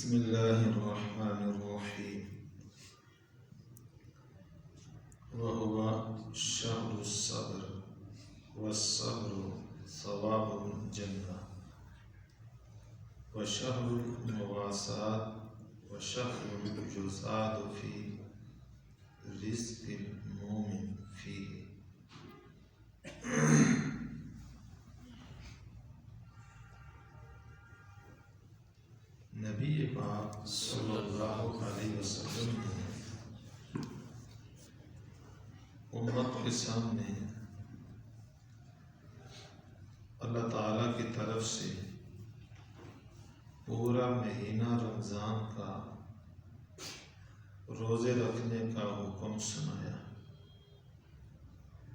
بسم اللہ الرحمن الرحیم وہو شہر الصبر والصبر ثواب الجنہ وشہر المواساة وشہر الجزاد فی رزق المومن فیہ۔ نبی پاک صلی اللہ علیہ وسلم نے امت کے سامنے اللہ تعالیٰ کی طرف سے پورا مہینہ رمضان کا روزے رکھنے کا حکم سنایا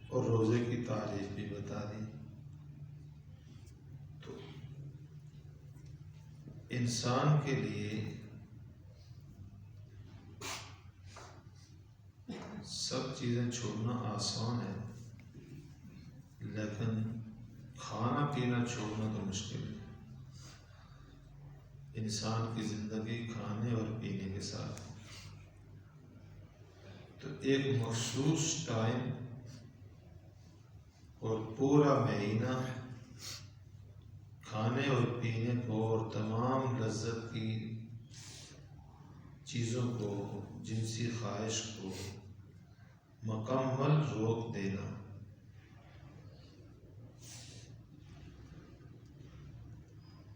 اور روزے کی تعریف بھی بتا دی۔ تو انسان کے لیے سب چیزیں چھوڑنا آسان ہے، لیکن کھانا پینا چھوڑنا تو مشکل ہے۔ انسان کی زندگی کھانے اور پینے کے ساتھ، تو ایک مخصوص ٹائم اور پورا مہینہ کھانے اور پینے کو اور تمام لذت کی چیزوں کو، جنسی خواہش کو مکمل روک دینا۔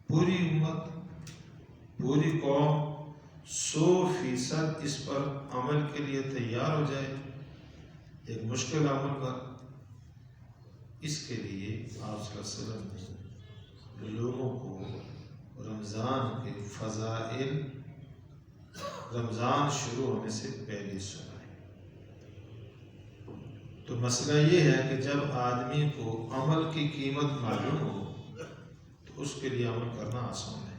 پوری امت، پوری قوم 100% اس پر عمل کے لیے تیار ہو جائے، ایک مشکل عمل پر۔ اس کے لیے آپ صلی اللہ علیہ وسلم نے لوگوں کو رمضان کے فضائل رمضان شروع ہونے سے پہلے سنائے۔ تو مسئلہ یہ ہے کہ جب آدمی کو عمل کی قیمت معلوم ہو تو اس کے لیے عمل کرنا آسان ہے،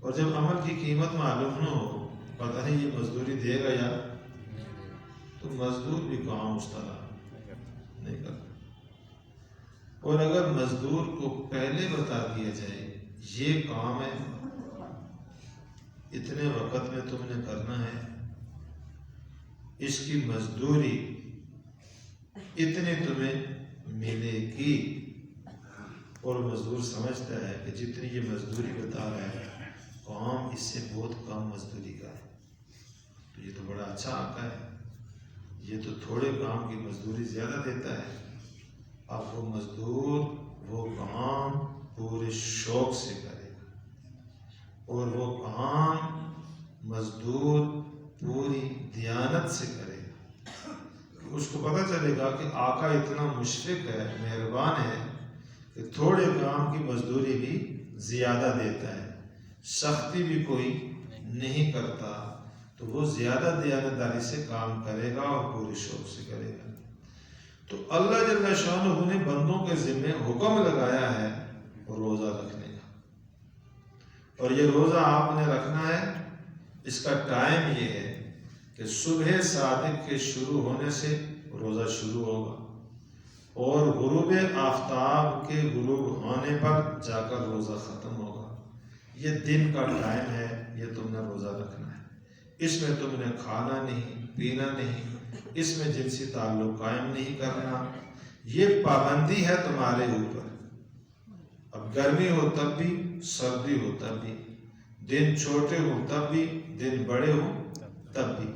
اور جب عمل کی قیمت معلوم نہ ہو، پتہ نہیں یہ مزدوری دے گا یا، تو مزدور بھی کام اس طرح نہیں کرتا۔ اور اگر مزدور کو پہلے بتا دیا جائے یہ کام ہے، اتنے وقت میں تم نے کرنا ہے، اس کی مزدوری اتنے تمہیں ملے گی، اور مزدور سمجھتا ہے کہ جتنی یہ مزدوری بتا رہا ہے کام اس سے بہت کم مزدوری کا ہے، تو یہ تو بڑا اچھا آقا ہے، یہ تو تھوڑے کام کی مزدوری زیادہ دیتا ہے۔ اب وہ مزدور وہ کام پورے شوق سے کرے گا، اور وہ کام مزدور پوری دیانت سے کرے گا، کہ اس کو پتہ چلے گا کہ آقا اتنا مشفق ہے، مہربان ہے کہ تھوڑے کام کی مزدوری بھی زیادہ دیتا ہے، سختی بھی کوئی نہیں کرتا، تو وہ زیادہ دیانتداری سے کام کرے گا اور پورے شوق سے کرے گا۔ تو اللہ جل شانہ نے بندوں کے ذمے حکم لگایا ہے روزہ رکھنے کا، اور یہ روزہ آپ نے رکھنا ہے۔ اس کا ٹائم یہ ہے کہ صبح صادق کے شروع ہونے سے روزہ شروع ہوگا، اور غروب آفتاب کے غروب ہونے پر جا کر روزہ ختم ہوگا۔ یہ دن کا ٹائم ہے، یہ تم نے روزہ رکھنا ہے۔ اس میں تم نے کھانا نہیں، پینا نہیں، اس میں جنسی تعلق قائم نہیں کرنا، یہ پابندی ہے تمہارے اوپر۔ اب گرمی ہو تب بھی، سردی ہو تب بھی، دن چھوٹے ہوں تب بھی، دن بڑے ہوں تب بھی۔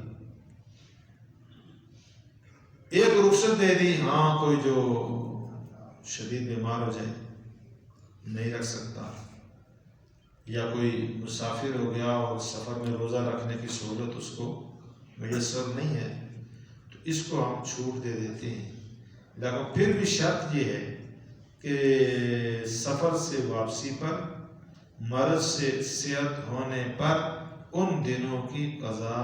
ایک رخصت دے دی، ہاں کوئی جو شدید بیمار ہو جائے نہیں رکھ سکتا، یا کوئی مسافر ہو گیا اور سفر میں روزہ رکھنے کی سہولت اس کو میسر نہیں ہے، تو اس کو ہم چھوٹ دے دیتے ہیں۔ لیکن پھر بھی شرط یہ ہے کہ سفر سے واپسی پر، مرض سے صحت ہونے پر ان دنوں کی قضا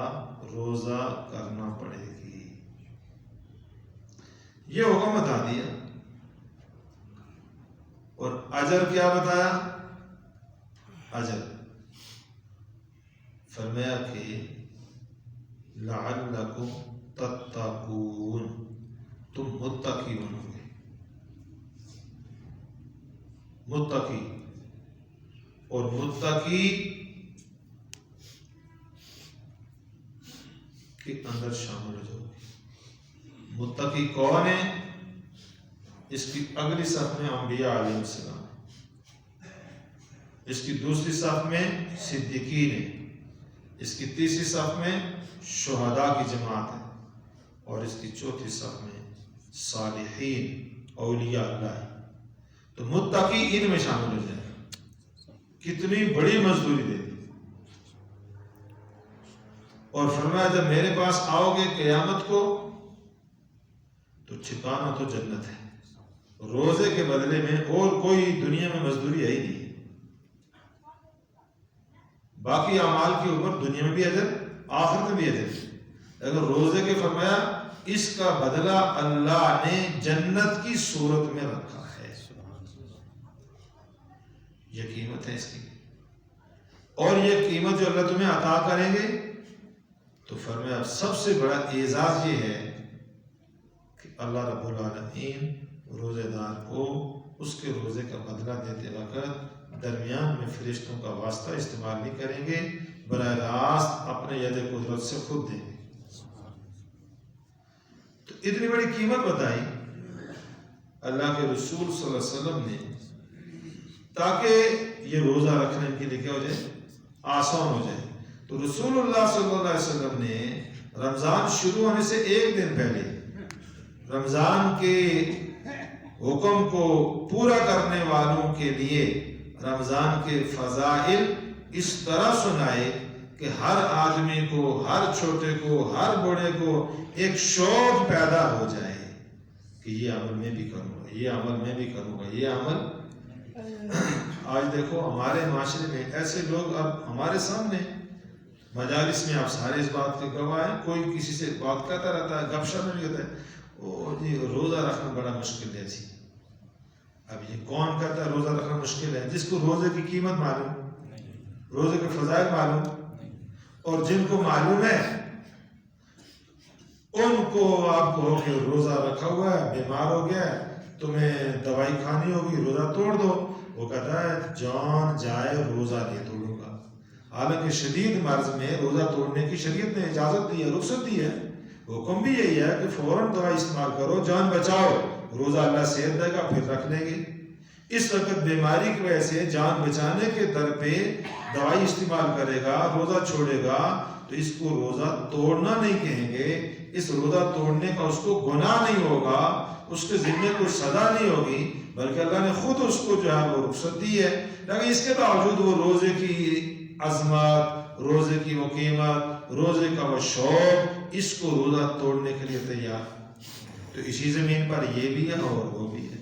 روزہ کرنا پڑے گی۔ یہ حکم بتا دیا، اور اجر کیا بتایا؟ اجر فرمایا کہ لعلکم تتقون، تم متقی بنو گے۔ متقی، اور متقی کے اندر شامل ہو جاؤ گے۔ متقی کون ہے؟ اس کی اگلی صف میں انبیاء علیہ السلام، اس کی دوسری صف میں صدیقین ہے، اس کی تیسری صف میں شہداء کی جماعت ہے، اور اس کی چوتھی صف میں صالحین اولیاء اللہ ہے۔ تو متقی ان میں شامل ہو جائے۔ کتنی بڑی مزدوری دے دی، اور فرمایا جب میرے پاس آؤ گے قیامت کو تو ٹھکانہ تو جنت ہے، روزے کے بدلے میں اور کوئی دنیا میں مزدوری ہے ہی نہیں۔ باقی اعمال کے اوپر دنیا میں بھی اجر، آخرت میں بھی اجر، اگر روزے کے فرمایا اس کا بدلہ اللہ نے جنت کی صورت میں رکھا ہے۔ یہ قیمت ہے اس کی، اور یہ قیمت جو اللہ تمہیں عطا کریں گے تو فرمایا سب سے بڑا اعزاز یہ ہے کہ اللہ رب العالمین روزے دار کو اس کے روزے کا بدلہ دیتے وقت درمیان میں فرشتوں کا واسطہ استعمال نہیں کریں گے، براہ راست اپنے ید قدرت سے خود دیں گے۔ تو اتنی بڑی قیمت بتائی اللہ کے رسول صلی اللہ علیہ وسلم نے، تاکہ یہ روزہ رکھنے کے لیے کیا ہو جائے، آسان ہو جائے۔ تو رسول اللہ صلی اللہ علیہ وسلم نے رمضان شروع ہونے سے ایک دن پہلے رمضان کے حکم کو پورا کرنے والوں کے لیے رمضان کے فضائل اس طرح سنائے کہ ہر آدمی کو، ہر چھوٹے کو، ہر بڑے کو ایک شوق پیدا ہو جائے کہ یہ عمل میں بھی کروں گا، یہ عمل میں بھی کروں گا، یہ عمل۔ آج دیکھو ہمارے معاشرے میں ایسے لوگ اب ہمارے سامنے مجالس میں، آپ سارے اس بات کے گواہ ہیں، کوئی کسی سے بات کرتا رہتا ہے، گپ شپ میں بھی کہتا ہے او جی روزہ رکھنا بڑا مشکل ہے جی۔ اب یہ کون کہتا ہے روزہ رکھنا مشکل ہے؟ جس کو روزے کی قیمت معلوم، روزے کے فضائل معلوم، اور جن کو معلوم ہے ان کو آپ کہو کہ روزہ رکھا ہوا ہے، بیمار ہو گیا ہے، تمہیں دوائی کھانی ہوگی، روزہ توڑ دو، وہ کہتا ہے جان جائے روزہ نہیں توڑوں گا۔ حالانکہ شدید مرض میں روزہ توڑنے کی شریعت نے اجازت دی ہے، رخصت دی ہے، حکم بھی یہی ہے کہ فوراً دوائی استعمال کرو، جان بچاؤ، روزہ اللہ صحت دے گا پھر رکھ لیں گے۔ اس وقت بیماری کی وجہ سے جان بچانے کے در پہ دوائی استعمال کرے گا، روزہ چھوڑے گا، تو اس کو روزہ توڑنا نہیں کہیں گے، اس روزہ توڑنے کا اس کو گناہ نہیں ہوگا، اس کے ذمہ کوئی سزا نہیں ہوگی، بلکہ اللہ نے خود اس کو جو ہے وہ رخصت دی ہے۔ لیکن اس کے باوجود وہ روزے کی عظمت، روزے کی وہ قیمت، روزے کا وہ شوق، اس کو روزہ توڑنے کے لیے تیار۔ تو اسی زمین پر یہ بھی ہے اور وہ بھی ہے،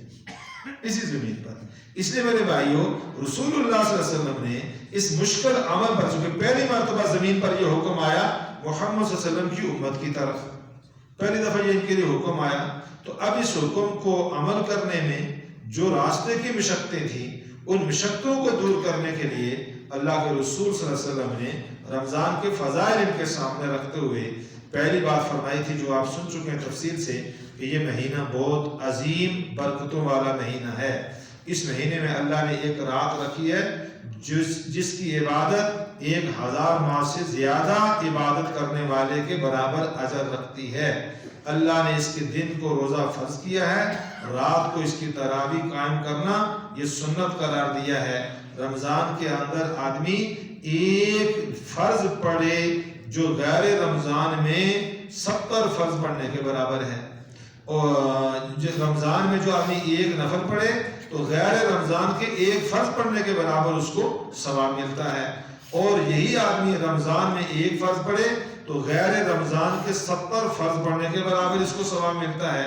اسی زمین پر۔ اس لیے میرے بھائیوں، رسول اللہ صلی اللہ علیہ وسلم نے اس مشکل عمل پر، چونکہ پہلی مرتبہ زمین پر یہ حکم آیا محمد صلی اللہ علیہ وسلم کی امت کی طرف، پہلی دفعہ یہ ان کے لیے حکم آیا، تو اب اس حکم کو عمل کرنے میں جو راستے کی مشقتیں تھیں، ان مشقتوں کو دور کرنے کے لیے اللہ کے رسول صلی اللہ علیہ وسلم نے رمضان کے فضائل ان کے سامنے رکھتے ہوئے پہلی بات فرمائی تھی، جو آپ سن چکے ہیں تفصیل سے، کہ یہ مہینہ بہت عظیم برکتوں والا مہینہ ہے۔ اس مہینے میں اللہ نے ایک رات رکھی ہے جس کی عبادت 1000 ماہ سے زیادہ عبادت کرنے والے کے برابر اجر رکھتی ہے۔ اللہ نے اس کے دن کو روزہ فرض کیا ہے، رات کو اس کی تراویح قائم کرنا یہ سنت قرار دیا ہے۔ رمضان کے اندر آدمی ایک فرض پڑھے جو غیر رمضان میں 70 فرض پڑھنے کے برابر ہے، اور رمضان میں جو آدمی ایک نفل پڑھے تو غیر رمضان کے ایک فرض پڑھنے کے برابر اس کو ثواب ملتا ہے، اور یہی آدمی رمضان میں ایک فرض پڑھے تو غیر رمضان کے 70 فرض پڑھنے کے برابر اس کو ثواب ملتا ہے۔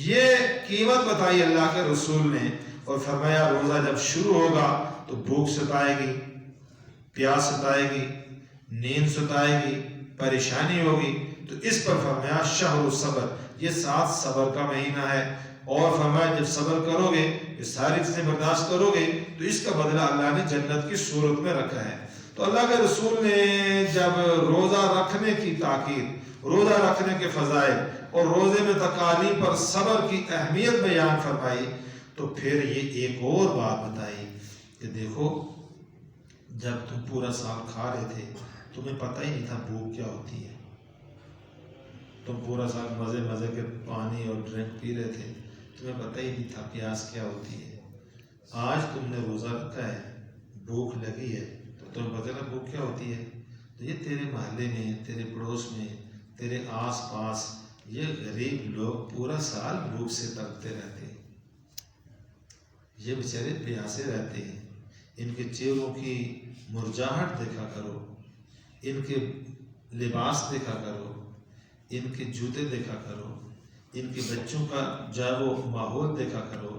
یہ قیمت بتائی اللہ کے رسول نے، اور فرمایا روزہ جب شروع ہوگا تو بھوک ستائے گی، پیاس ستائے گی، نیند ستائے گی، پریشانی ہوگی، تو اس پر فرمایا شہر الصبر، یہ 7 صبر کا مہینہ ہے، اور فرمایا جب صبر کرو گے، یہ ساری چیزیں برداشت کرو گے، تو اس کا بدلہ اللہ نے جنت کی صورت میں رکھا ہے۔ تو اللہ کے رسول نے جب روزہ رکھنے کی تاکید، روزہ رکھنے کے فضائل اور روزے میں تکالیف پر صبر کی اہمیت بیان فرمائی، تو پھر یہ ایک اور بات بتائی کہ دیکھو جب تم پورا سال کھا رہے تھے تمہیں پتہ ہی نہیں تھا بھوک کیا ہوتی ہے، تم پورا سال مزے مزے کے پانی اور ڈرنک پی رہے تھے، تمہیں پتہ ہی نہیں تھا پیاس کیا ہوتی ہے۔ آج تم نے روزہ رکھا ہے، بھوک لگی ہے، تو تمہیں پتہ نا بھوک کیا ہوتی ہے۔ تو یہ تیرے محلے میں، تیرے پڑوس میں، تیرے آس پاس یہ غریب لوگ پورا سال بھوک سے تڑپتے رہتے ہیں، یہ بیچارے پیاسے رہتے ہیں۔ ان کے چہروں کی مرجھاہٹ دیکھا کرو، ان کے لباس دیکھا کرو، ان کے جوتے دیکھا کرو، ان کے بچوں کا جو وہ ماحول دیکھا کرو،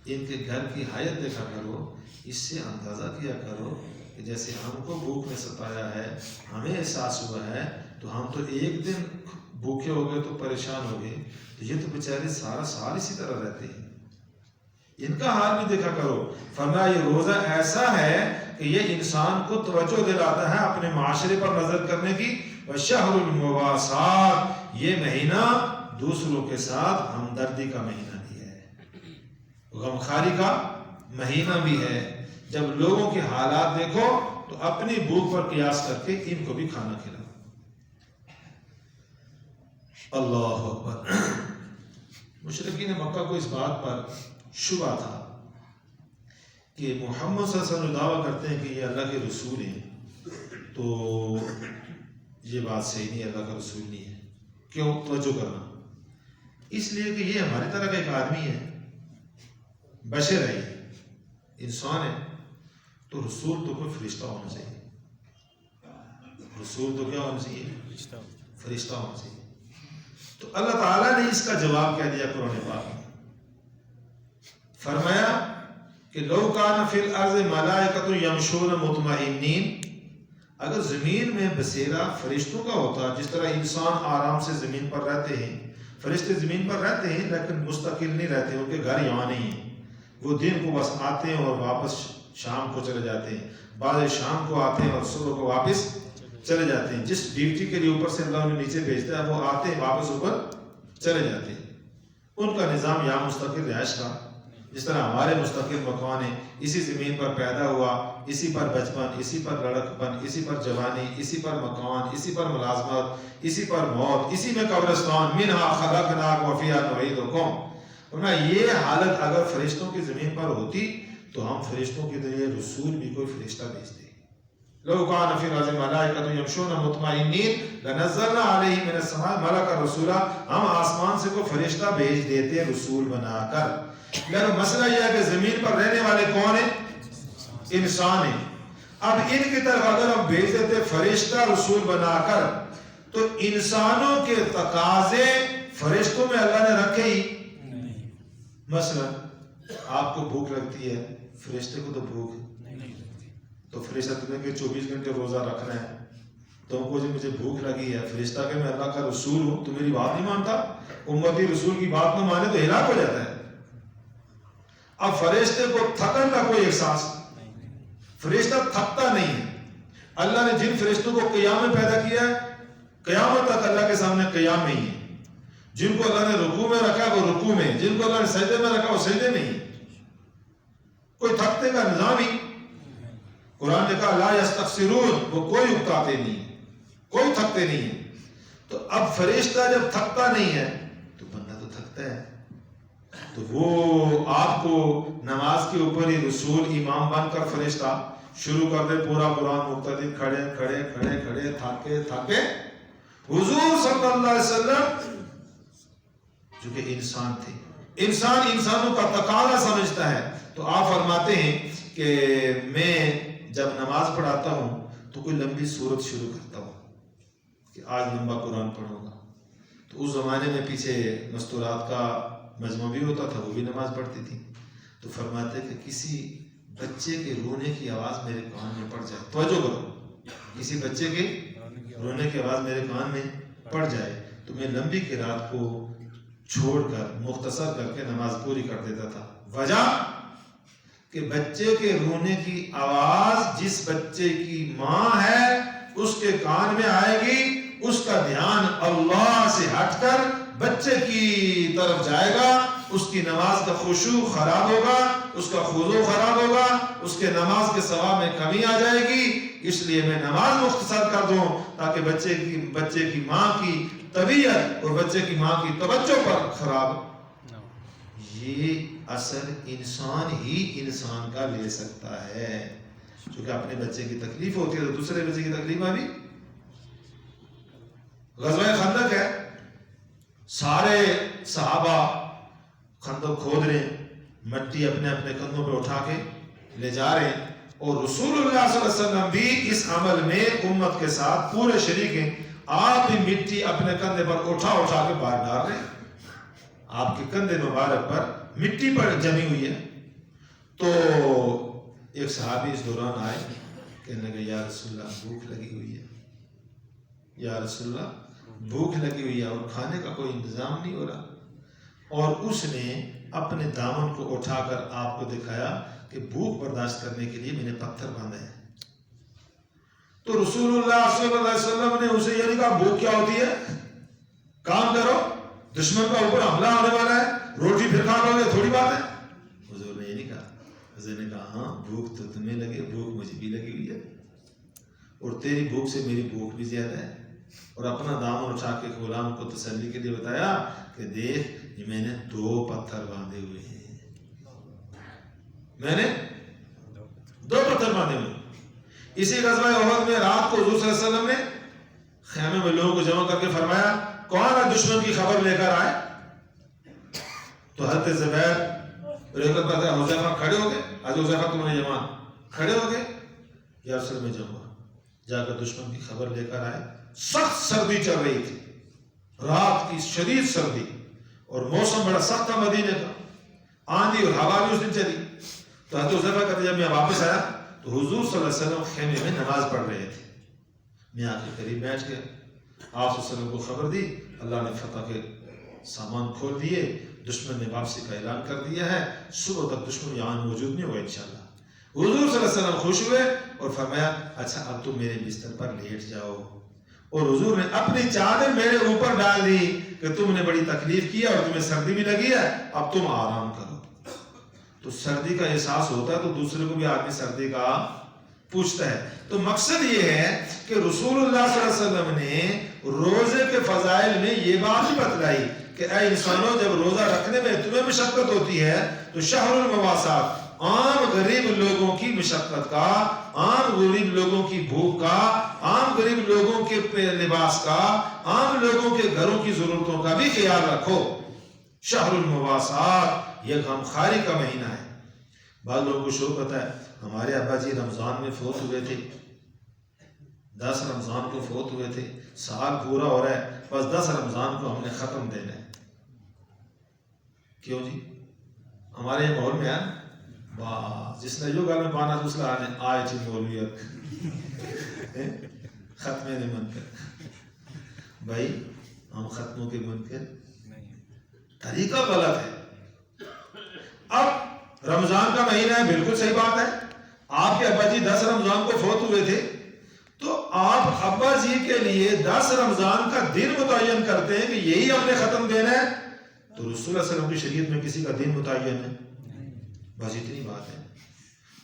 ان کے گھر کی حیت دیکھا کرو۔ اس سے اندازہ کیا کرو کہ جیسے ہم کو بھوک نے ستایا ہے، ہمیں احساس ہوا ہے، تو ہم تو ایک دن بھوکے ہو گئے تو پریشان ہو گئے، تو یہ تو بیچارے سارا سال اسی طرح رہتے ہیں۔ ان کا حال بھی دیکھا کرو۔ فرمایا یہ روزہ ایسا ہے کہ یہ انسان کو توجہ دلاتا ہے اپنے معاشرے پر نظر کرنے کی۔ وشہر المواسات، یہ مہینہ دوسروں کے ساتھ ہمدردی کا مہینہ بھی ہے، غمخواری کا مہینہ بھی ہے۔ جب لوگوں کے حالات دیکھو تو اپنی بھوک پر قیاس کر کے ان کو بھی کھانا کھلاؤ۔ اللہ اکبر۔ مشرکین مکہ کو اس بات پر شبہ تھا کہ محمد صلی اللہ علیہ وسلم دعویٰ کرتے ہیں کہ یہ اللہ کے رسول ہیں، تو یہ بات صحیح نہیں، اللہ کا رسول نہیں ہے۔ کیوں؟ توجہ کرنا، اس لیے کہ یہ ہماری طرح کا ایک آدمی ہے، بشر ہے، انسان ہے، تو رسول تو کوئی فرشتہ ہونا چاہیے۔ رسول تو کیا ہونا چاہیے؟ فرشتہ ہونا چاہیے۔ تو اللہ تعالیٰ نے اس کا جواب کیا دیا قرآن پاک میں، فرمایا کہ لو کان فی الارض ملائکۃ یمشون مطمئنین، اگر زمین میں بسیرا فرشتوں کا ہوتا، جس طرح انسان آرام سے زمین پر رہتے ہیں، فرشتے زمین پر رہتے ہیں لیکن مستقل نہیں رہتے، ان کے گھر یہاں نہیں ہیں، وہ دن کو بس آتے ہیں اور واپس شام کو چلے جاتے ہیں، بعض شام کو آتے ہیں اور صبح کو واپس چلے جاتے ہیں۔ جس ڈیوٹی کے لیے اوپر سے اللہ انہیں نیچے بھیجتا ہے، وہ آتے ہیں واپس اوپر چلے جاتے ہیں۔ ان کا نظام یہاں مستقل رہائش کا، جس طرح ہمارے مستقل مکان ہے، اسی زمین پر پیدا ہوا، اسی پر بچپن، اسی پر لڑکپن، اسی پر جوانی، اسی پر مکان، اسی پر ملازمت، اسی پر موت، اسی میں قبرستان، منہا خلقناکم وفیہا نعیدکم۔ یہ حالت اگر فرشتوں کی زمین پر ہوتی تو ہم فرشتوں کے ذریعے رسول بھی کوئی فرشتہ بھیجتے۔ لو کان فی الارض ملائکۃ یمشون مطمئنین لنزلنا علیہم من السماء ملکا رسولا، ہم آسمان سے کوئی فرشتہ بھیج دیتے رسول بنا کر۔ لیکن مسئلہ یہ ہے کہ زمین پر رہنے والے کون ہیں؟ انسان ہیں۔ اب ان کی طرف اگر ہم بھیج دیتے فرشتہ رسول بنا کر، تو انسانوں کے تقاضے فرشتوں میں اللہ نے رکھے ہی۔ مثلا آپ کو بھوک لگتی ہے، فرشتے کو تو بھوک نہیں لگتی، تو فرشتہ تمہیں کہ 24 گھنٹے روزہ رکھنا ہے، تم کو جو مجھے بھوک لگی ہے، فرشتہ کہ میں اللہ کا رسول ہوں، تو میری بات نہیں مانتا؟ امتی رسول کی بات نہ مانے تو ہلاک ہو جاتا ہے۔ اب فرشتے کو تھکن کا کوئی احساس نہیں، فرشتہ تھکتا نہیں ہے۔ اللہ نے جن فرشتوں کو قیام میں پیدا کیا ہے، قیامت تک اللہ کے سامنے قیام میں ہی ہے۔ جن کو اللہ نے رکوع میں رکھا وہ رکوع میں، جن کو اللہ نے سجدے میں رکھا وہ سجدے میں ہی۔ کوئی تھکتے کا نظام ہی، قرآن نے کہا لا یستخسرون، وہ کوئی اکتاتے نہیں، کوئی تھکتے نہیں ہیں۔ تو اب فرشتہ جب تھکتا نہیں ہے تو بندہ تو تھکتا ہے، تو وہ آپ کو نماز کے اوپر ہی رسول امام بن کر فرشتہ شروع کر دے پورا قرآن مقتدی، کھڑے کھڑے کھڑے کھڑے تھاکے تھاکے۔ حضور صلی اللہ علیہ وسلم چونکہ انسان تھے، انسان انسانوں کا تقاضا سمجھتا ہے، تو آپ فرماتے ہیں کہ میں جب نماز پڑھاتا ہوں تو کوئی لمبی سورت شروع کرتا ہوں کہ آج لمبا قرآن پڑھوں گا، تو اس زمانے میں پیچھے مستورات کا مجمع بھی ہوتا تھا، وہ بھی نماز پڑھتی تھی، تو فرماتے کہ کسی بچے کے رونے کی آواز میرے کان میں پڑ جائے، توجہ کرو، کسی بچے کے رونے کی آواز میرے کان میں پڑ جائے تو میں لمبی قرات کو چھوڑ کر مختصر کر کے نماز پوری کر دیتا تھا۔ وجہ کہ بچے کے رونے کی آواز جس بچے کی ماں ہے اس کے کان میں آئے گی، اس کا دھیان اللہ سے ہٹ کر بچے کی طرف جائے گا، اس کی نماز کا خشوع خراب ہوگا، اس کا خضوع خراب ہوگا، اس کے نماز کے ثواب میں کمی آ جائے گی۔ اس لیے میں نماز مختصر کر دوں تاکہ بچے کی ماں کی طبیعت اور بچے کی ماں کی توجہ پر خراب، یہ اثر انسان ہی انسان کا لے سکتا ہے. چونکہ اپنے بچے کی تکلیف ہوتی ہے تو دوسرے بچے کی تکلیف بھی. غزوہ خندق ہے، سارے صحابہ خندق کھود رہے ہیں، مٹی اپنے اپنے کندھوں پہ اٹھا کے لے جا رہے ہیں، اور رسول اللہ صلی اللہ علیہ وسلم بھی اس عمل میں امت کے ساتھ پورے شریک ہیں. آپ بھی مٹی اپنے کندھے پر اٹھا اٹھا کے باہر ڈال رہے ہیں. آپ کے کندھے مبارک پر مٹی پر جمی ہوئی ہے. تو ایک صحابی اس دوران آئے، کہنے لگے یا رسول اللہ بھوک لگی ہوئی ہے، یا رسول اللہ بھوک لگی ہوئی ہے اور کھانے کا کوئی انتظام نہیں ہو رہا. اور اس نے اپنے دامن کو اٹھا کر آپ کو دکھایا کہ بھوک برداشت کرنے کے لیے میں نے پتھر باندھے ہیں. تو رسول اللہ صلی اللہ علیہ وسلم نے اسے یہ نہیں کہا بھوک کیا ہوتی ہے، کام کرو، دشمن کا اوپر حملہ ہونے والا ہے، روٹی پھر کھا لو گے، تھوڑی بات ہے. حضور نے یہ نہیں کہا. حضور نے کہا ہاں بھوک تو تمہیں لگے، بھوک مجھے بھی لگی ہوئی ہے، اور تیری بھوک سے میری بھوک بھی زیادہ ہے. اور اپنا دامن اٹھا کے غلام کو تسلی کے لیے بتایا کہ دیکھ میں نے 2 پتھر باندھے ہوئے ہیں، میں نے 2 پتھر باندھے ہوئے ہیں. اسی غزوہ احد میں رات کو حضور صلی اللہ علیہ وسلم نے خیمے میں لوگوں کو جمع کر کے فرمایا کون ہے دشمن کی خبر لے کر آئے. تو حضرت زبیر حذیفہ کھڑے ہو گئے. حضرت حذیفہ تم نے جمع کھڑے ہو گئے، یا رسول میں جاؤں گا. جا کر دشمن کی خبر لے کر آئے. سخت سردی چل رہی تھی، رات کی شدید سردی، اور موسم بڑا سخت تھا مدینے کا، آندھی اور ہوا بھی اس دن چلی. تو حضرت حذیفہ کہتے جب میں واپس آیا تو حضور صلی اللہ علیہ وسلم خیمے میں نماز پڑھ رہے تھے. میں آ کے قریب بیٹھ گیا، آپ صلی اللہ علیہ وسلم کو خبر دی، اللہ نے فتح کے سامان کھول دیے، دشمن نے واپسی کا اعلان کر دیا ہے، صبح تک دشمن یہاں موجود نہیں ہوگا انشاءاللہ. حضور صلی اللہ علیہ وسلم خوش ہوئے اور فرمایا اچھا اب تم میرے بستر پر لیٹ جاؤ. اور حضور نے اپنی چادر میرے اوپر ڈال دی کہ تم نے بڑی تکلیف کی ہے اور تمہیں سردی بھی لگی ہے، اب تم آرام کرو. تو سردی کا احساس ہوتا ہے تو دوسرے کو بھی آدمی سردی کا پوچھتا ہے. تو مقصد یہ ہے کہ رسول اللہ صلی اللہ علیہ وسلم نے روزے کے فضائل میں یہ بات بھی بتلائی کہ اے انسانوں جب روزہ رکھنے میں تمہیں مشقت ہوتی ہے تو شہر المواسات، عام غریب لوگوں کی مشقت کا، عام غریب لوگوں کی بھوک کا، عام غریب لوگوں کے لباس کا، عام لوگوں کے گھروں کی ضرورتوں کا بھی خیال رکھو. شہر المواسات یہ غمخواری کا مہینہ ہے. بعض لوگوں کو شوق ہوتا ہے ہمارے ابا جی رمضان میں فوت ہوئے تھے، 10 رمضان کو فوت ہوئے تھے، سال پورا ہو رہا ہے، بس 10 رمضان کو ہم نے ختم دینا ہے. کیوں جی؟ ہمارے یہ ماحول میں ہے بس جس نے جو گھر میں پانا دوسرا آئے چی مولویت ختمے نے من کر. بھائی ہم ختموں کے من کر طریقہ غلط ہے. اب رمضان کا مہینہ ہے، بالکل صحیح بات ہے. آپ کے ابا جی 10 رمضان کو فوت ہوئے تھے تو آپ ابا جی کے لیے 10 رمضان کا دن متعین کرتے ہیں کہ یہی ہم نے ختم دینا ہے. تو رسول اللہ صلی اللہ علیہ وسلم کی شریعت میں کسی کا دن متعین ہے؟ بس اتنی بات ہے.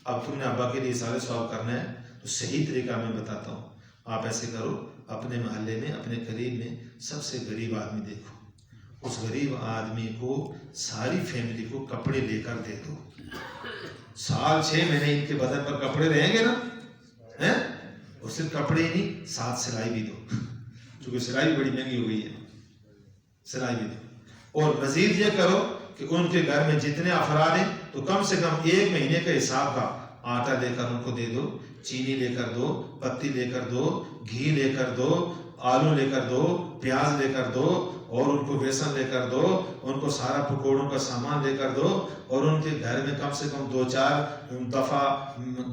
اب تم نے ابا کے لیے سارے ثواب کرنا ہے تو صحیح طریقہ میں بتاتا ہوں. آپ ایسے کرو، اپنے محلے میں اپنے قریب میں سب سے غریب آدمی دیکھو، اس غریب آدمی کو ساری فیملی کو کپڑے لے کر دے دو. سال 6 مہینے ان کے بدن پر کپڑے رہیں گے نا، اور صرف کپڑے ہی نہیں ساتھ سلائی بھی دو، کیونکہ سلائی بھی بڑی مہنگی ہو گئی ہے، سلائی بھی دو. اور مزید یہ کرو کہ ان کے گھر میں جتنے افراد ہیں تو کم سے کم 1 مہینے کے حساب کا آٹا لے کر ان کو دے دو، چینی لے کر دو، پتی لے کر دو، گھی لے کر دو، آلو لے کر دو، پیاز لے کر دو، اور ان کو بیسن لے کر دو، ان کو سارا پکوڑوں کا سامان لے کر دو، اور ان کے گھر میں کم سے کم 2-4 دفعہ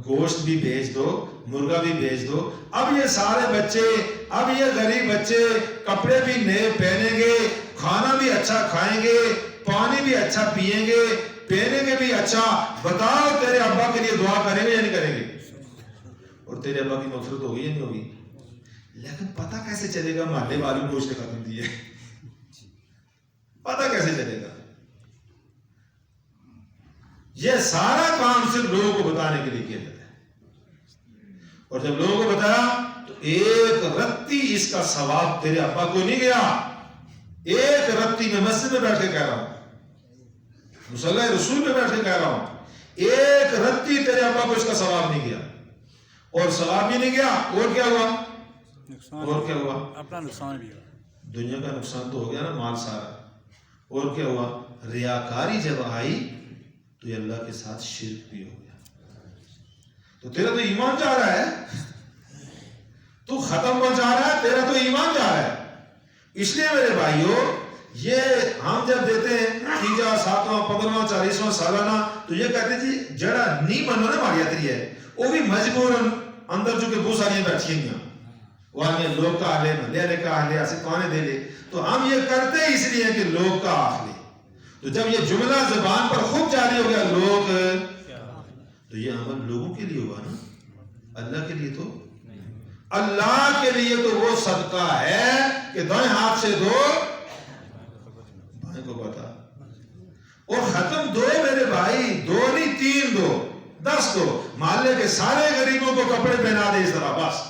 گوشت بھی بھیج دو، مرغا بھی بھیج دو. اب یہ سارے بچے، اب یہ غریب بچے کپڑے بھی نئے پہنیں گے، کھانا بھی اچھا کھائیں گے، پانی بھی اچھا پئیں گے، پہنیں گے بھی اچھا. بتاؤ تیرے ابا کے لیے دعا کریں گے یا نہیں کریں گے؟ اور تیرے ابا کی مغفرت ہوگی یا نہیں ہوگی؟ لیکن پتہ کیسے چلے گا محلے والوں کو اس نے ختم دیے؟ پتہ کیسے چلے گا؟ یہ سارا کام صرف لوگوں کو بتانے کے لیے کیا جاتا ہے. اور جب لوگوں کو بتایا تو ایک رتی اس کا ثواب تیرے ابا کو نہیں گیا. ایک رتی میں مسجد میں بیٹھ کے کہہ رہا ہوں, مصلی رسول میں بیٹھ کے کہہ رہا ہوں, ایک رتی تیرے ابا کو اس کا ثواب نہیں گیا. اور ثواب ہی نہیں گیا, اور کیا ہوا؟ اور کیا ہوا؟ اپنا نقصان بھی ہوا. دنیا کا نقصان تو ہو گیا نا, مال سارا. اور کیا ہوا؟ ریاکاری جب آئی تو یہ اللہ کے ساتھ شرک بھی ہو گیا. تو تیرا تو ایمان جا رہا ہے, تو ختم ہو جا رہا ہے, تیرا تو ایمان جا رہا ہے. اس لیے میرے بھائیوں, یہ ہم جب دیتے ہیں 3 7 15 40 سالانہ, تو یہ کہتے ہیں جی جڑا نہیں بنو نا ماریا تری ہے, وہ بھی مجبوراً اندر جو کہ بہت ساری بیٹھی ہیں وہ آنے لوگ کا آلے ملے لے کا آلے ایسے کانے دے لے. تو ہم یہ کرتے اس لیے کہ لوگ کا آخ لے. تو جب یہ جملہ زبان پر خود جاری ہو گیا لوگ, تو یہ عمل لوگوں کے لیے ہوا نا, اللہ کے لیے تو اللہ کے لیے تو وہ صدقہ ہے کہ دائیں ہاتھ سے دو بھائی کو بتا, اور ختم دو میرے بھائی, 2 نہیں 3 دو, 10 دو. محلے کے سارے غریبوں کو کپڑے پہنا دے اس طرح, بس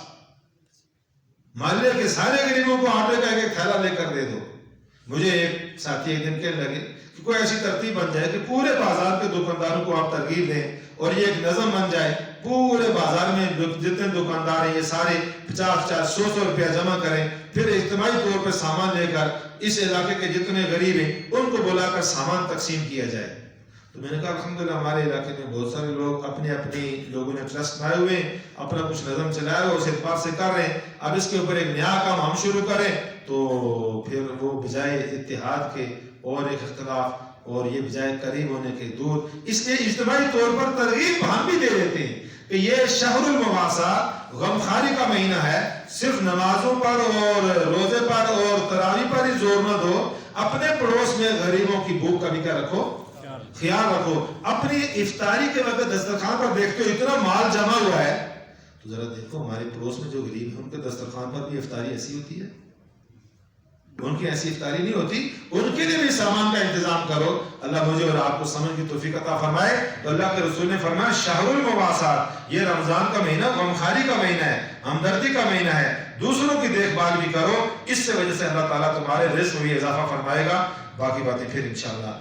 محلے کے سارے غریبوں کو آٹے کا ایک تھیلا لے کر دے دو. مجھے ایک ساتھی ایک دن کہنے لگے کہ کوئی ایسی ترتیب بن جائے کہ پورے بازار کے دکانداروں کو آپ ترغیب دیں, اور یہ ایک نظم بن جائے, پورے بازار میں جتنے دکاندار ہیں یہ سارے 50-100 روپیہ جمع کریں, پھر اجتماعی طور پر سامان لے کر اس علاقے کے جتنے غریب ہیں ان کو بلا کر سامان تقسیم کیا جائے. تو میں نے کہا الحمدللہ ہمارے علاقے میں بہت سارے لوگ اپنے لوگوں نے ٹرسٹ بنائے ہوئے ہیں, اپنا کچھ نظم چلایا ہوا, اس اعتبار سے کر رہے ہیں. اب اس کے اوپر ایک نیا کام ہم شروع کریں تو پھر وہ بجائے اتحاد کے اور ایک اختلاف, اور یہ بجائے قریب ہونے کے دور. اس لیے اجتماعی طور پر ترغیب ہم بھی دے دیتے ہیں کہ یہ شہر المواساۃ غمخواری کا مہینہ ہے, صرف نمازوں پر اور روزے پر اور تراویح پر ہی زور نہ دو, اپنے پڑوس میں غریبوں کی بھوک کا بھی کیا رکھو, خیال رکھو. اپنی افطاری کے وقت دسترخوان پر دیکھتے ہو اتنا مال جمع ہوا ہے, تو ذرا دیکھو ہمارے پڑوس میں جو غریب ہیں ان کے دسترخوان پر بھی افطاری ایسی ہوتی ہے, ان کی ایسی افطاری نہیں ہوتی, ان کے لیے بھی سامان کا انتظام کرو. اللہ مجھے اور آپ کو سمجھ کی توفیق عطا فرمائے. تو اللہ کے رسول نے فرمایا شہر المواساۃ, یہ رمضان کا مہینہ غمخواری کا مہینہ ہے, ہمدردی کا مہینہ ہے, دوسروں کی دیکھ بھال بھی کرو. اس سے وجہ سے اللہ تعالیٰ تمہارے رزق میں بھی اضافہ فرمائے گا. باقی باتیں پھر انشاءاللہ